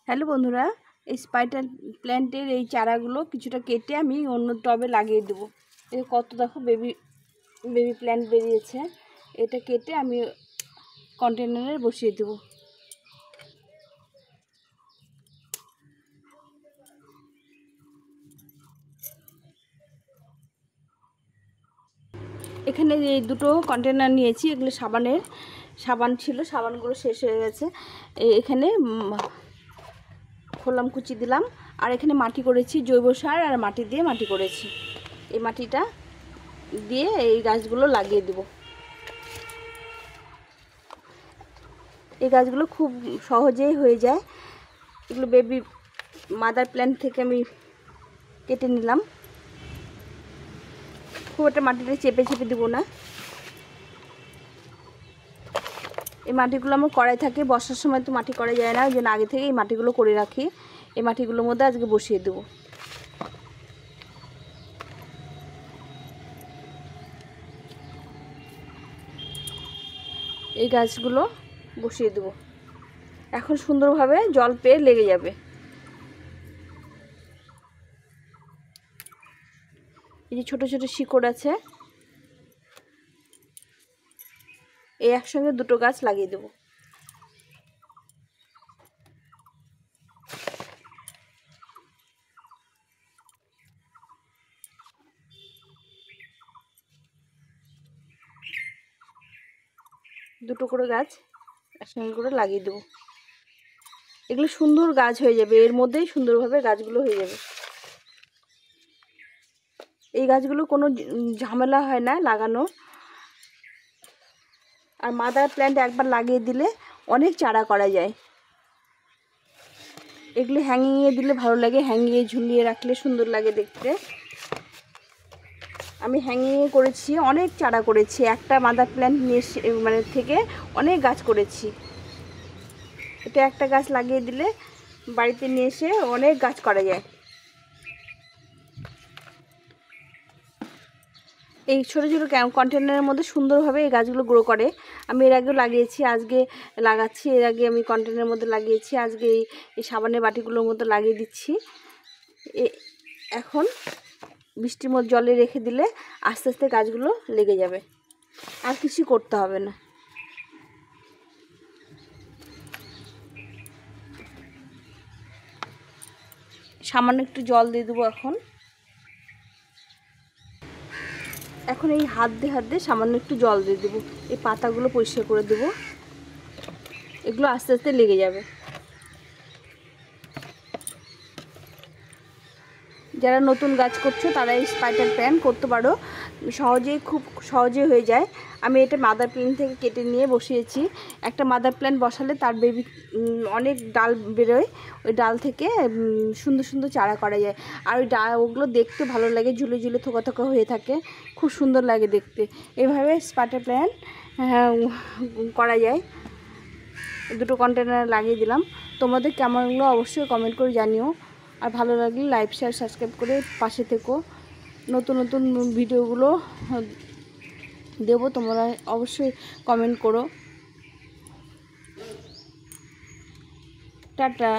Hello বন্ধুরা, এই spider প্ল্যান্টের এই চারাগুলো কিছুটা কেটে আমি অন্য টবে লাগিয়ে দেবো। এই কত দেখো বেবি বেবি প্ল্যান্ট বেরিয়েছে। এটা কেটে আমি কন্টেনারে বসিয়ে দেবো। এখানে এই দুটো কন্টেনার নিয়েছি, এগুলো সাবান ছিল, সাবানগুলো শেষ হয়ে গেছে। এখানে খোলাম কুচি দিলাম, আর এখানে মাটি করেছি, জৈব সার আর মাটি দিয়ে মাটি করেছি। এই মাটিটা দিয়ে এই গাছগুলো লাগিয়ে দেব। এই গাছগুলো খুব সহজেই হয়ে যায়। এগুলো বেবি মাদার প্ল্যান্ট থেকে আমি কেটে নিলাম। খুব একটা মাটিটা চেপে চেপে দেবো না। এই মাটিগুলো আমার কড়াই থাকে, বর্ষার সময় তো মাটি করা যায় না, ওই জন্য আগে থেকে এই মাটিগুলো করে রাখি। এই মাটিগুলোর মধ্যে আজকে বসিয়ে দেবো। এই গাছগুলো বসিয়ে দেবো। এখন সুন্দরভাবে জল পেয়ে লেগে যাবে। এই যে ছোট ছোট শিকড় আছে, এই একসঙ্গে দুটো গাছ লাগিয়ে দেবো। দুটো করে গাছ একসঙ্গে করে লাগিয়ে দেবো। এগুলো সুন্দর গাছ হয়ে যাবে, এর মধ্যেই সুন্দরভাবে গাছগুলো হয়ে যাবে। এই গাছগুলো কোনো ঝামেলা হয় না লাগানো। আর মাদার প্ল্যান্ট একবার লাগিয়ে দিলে অনেক চারা করা যায়। এগুলো হ্যাঙ্গিংয়ে দিলে ভালো লাগে, হ্যাঙ্গিংয়ে ঝুলিয়ে রাখলে সুন্দর লাগে দেখতে। আমি হ্যাঙ্গিংয়ে করেছি, অনেক চারা করেছি। একটা মাদার প্ল্যান্ট নিয়ে মানে থেকে অনেক গাছ করেছি। এটা একটা গাছ লাগিয়ে দিলে বাড়িতে নিয়ে এসে অনেক গাছ করা যায়। এই ছোটো ছোটো কন্টেনারের মধ্যে সুন্দরভাবে এই গাছগুলো গ্রো করে। আমি এর আগেও লাগিয়েছি, আজকে লাগাচ্ছি। এর আগে আমি কন্টেনারের মধ্যে লাগিয়েছি, আজকে এই সাবানের বাটিগুলোর মধ্যে লাগিয়ে দিচ্ছি। এখন বৃষ্টির মধ্যে জলে রেখে দিলে আস্তে আস্তে গাছগুলো লেগে যাবে, আর কিছু করতে হবে না। সামান্য একটু জল দিয়ে দেবো। এখন এই হাত দিয়ে সামান্য একটু জল দিয়ে দেবো। এই পাতাগুলো পরিষ্কার করে দেবো, এগুলো আস্তে আস্তে লেগে যাবে। যারা নতুন গাছ করছো তারা এই স্পাইডার প্ল্যান্ট করতে পারো, খুব সহজেই হয়ে যায়। আমি এটা মাদার প্ল্যান্ট থেকে কেটে নিয়ে বসিয়েছি। একটা মাদার প্ল্যান্ট বসালে তার বেবি অনেক ডাল বেরোয়, ওই ডাল থেকে সুন্দর সুন্দর চারা করা যায়। আর ওই ওগুলো দেখতে ভালো লাগে, ঝুলে ঝুলে থোকা থোকা হয়ে থাকে, খুব সুন্দর লাগে দেখতে। এইভাবে স্পাইডার প্ল্যান্ট করা যায়। দুটো কন্টেনার লাগিয়ে দিলাম। তোমাদের কেমন লাগলো অবশ্যই কমেন্ট করে জানিও। আর ভালো লাগলে লাইক শেয়ার সাবস্ক্রাইব করে পাশে থেকো। নতুন নতুন ভিডিওগুলো দেবো, তোমরা অবশ্যই কমেন্ট করো। টাটা।